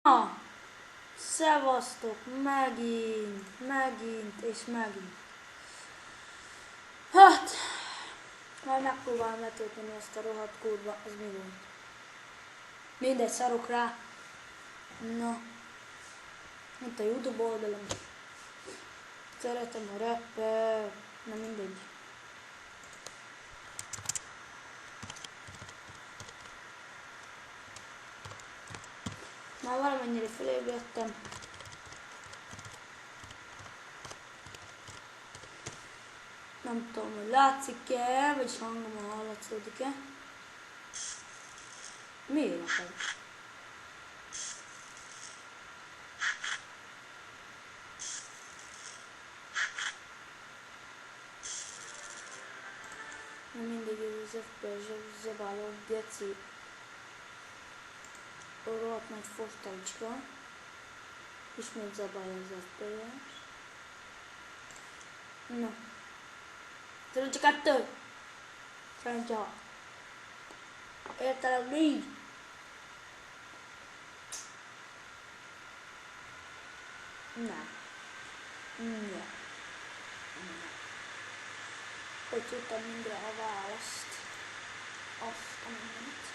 Na, szevasztok, megint és megint. Hát, majd megpróbálom letölteni ezt a rohadt kódba, az mi volt? Mindegy, szarok rá. Na, itt a YouTube oldalom. Szeretem a rappet, na mindegy. Már valamennyire felébredtem. Nem tudom, hogy látszik-e, vagyis hangom hallatszódik-e. Miért akar? Na mindegy, az FPS zabáló geci. Rohadt nagy fosztácska. Ismét zabálja az FPS. Na. Tudod csak kettő. Francia. Értelem négy. Nem. Nem. Hogy tudtam mindre a választ. Azt a mindent.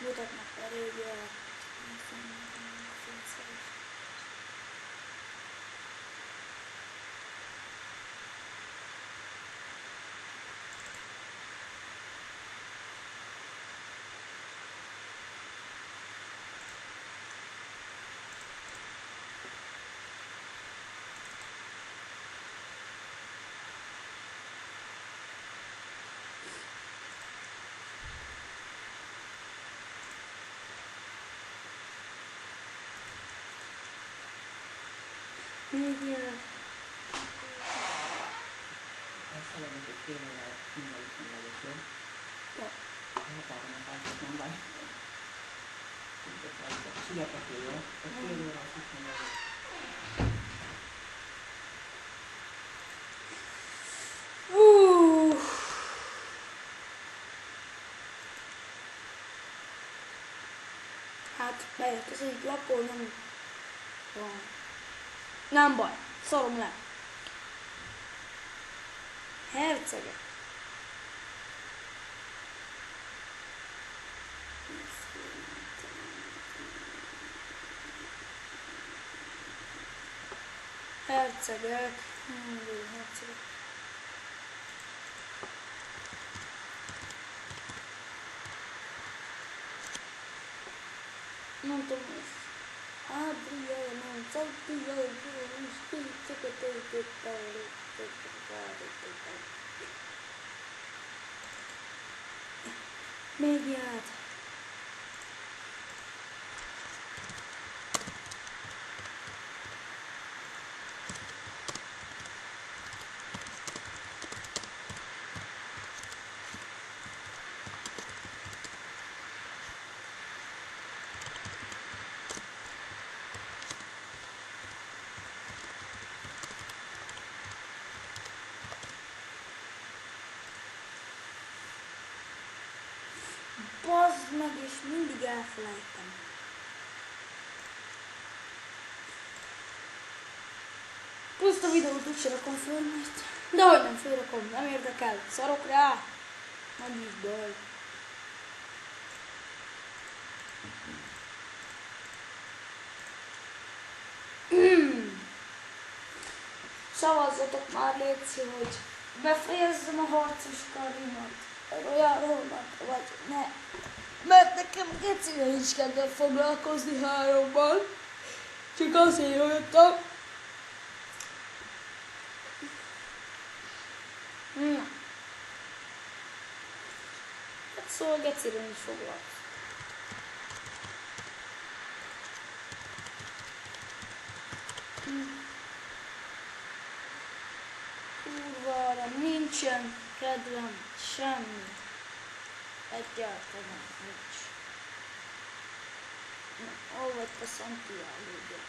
Mutatnak a régiát. Még ilyen. Ezt valamit egy félővel mindegyikben vagyok, jó? Ja. Határon a pártot nem vagy. Sietető, jó? Egy félővel azt nem vagyok. Hát bejött az egyik lapó, nem van. Nem baj, szorom le. Hercege. Hercegek. Hercegek. Nem tudom, hogy Adriano, Santiago, médiát. Bazd meg, és mindig elfelejtem. Puszt a videót úgyse rakom föl, mert... De hogy nem fölrakom, nem érdekel. Szarok rá. Nagy is baj. Szavazzatok már, létszi, hogy befejezzem a harcos karimat. Olyan rohadt vagy ne. Mert nekem gecivel is kell foglalkozni 3-ban. Csak azért jöttem. Na. Hát szóval gecivel is foglalkozom. Kurva, nincsen kedvem semmi. Egyáltalán nincs. Na, hol vagy a Santiago?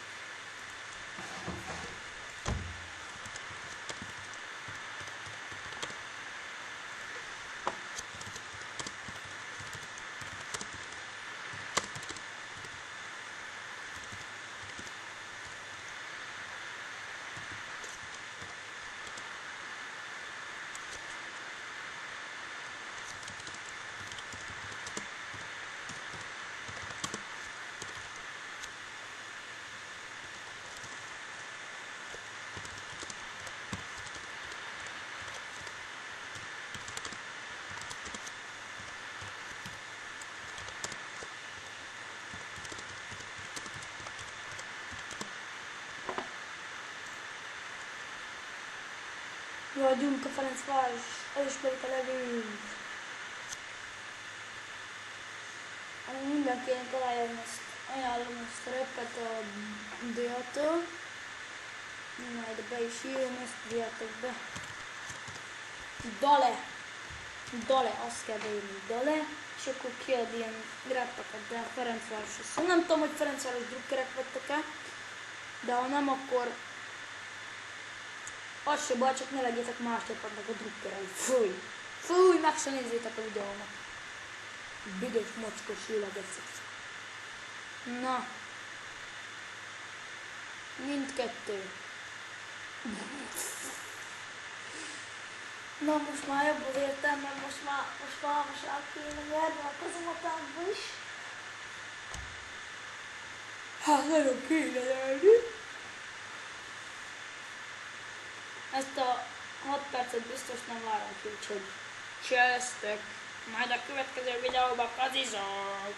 Vagyunk a Ferencváros, elismerik a nevünk. Mindenkinek ajánlom ezt a repet a Diától. Majd be is írom, ezt írjátok be. Dale, azt kell beírni, Dale, és akkor kiad ilyen grappeket, de a Ferencvároshoz. Szóval nem tudom, hogy Ferencváros drukkerek vettek-e, de ha nem, akkor az se baj, csak ne legyétek más csapatnak a drukkerei. Fúj, meg se nézzétek a videómat. Büdös, mocskos, ülegecek. Na. Mindkettő. Na, most már jobb az értelmem, most már át kéne nyerni a kazomatákba is. Hát nagyon kéne nyerni. Ezt a 6 percet biztos nem várom ki, úgyhogy csesztek. Majd a következő videóban kazizok.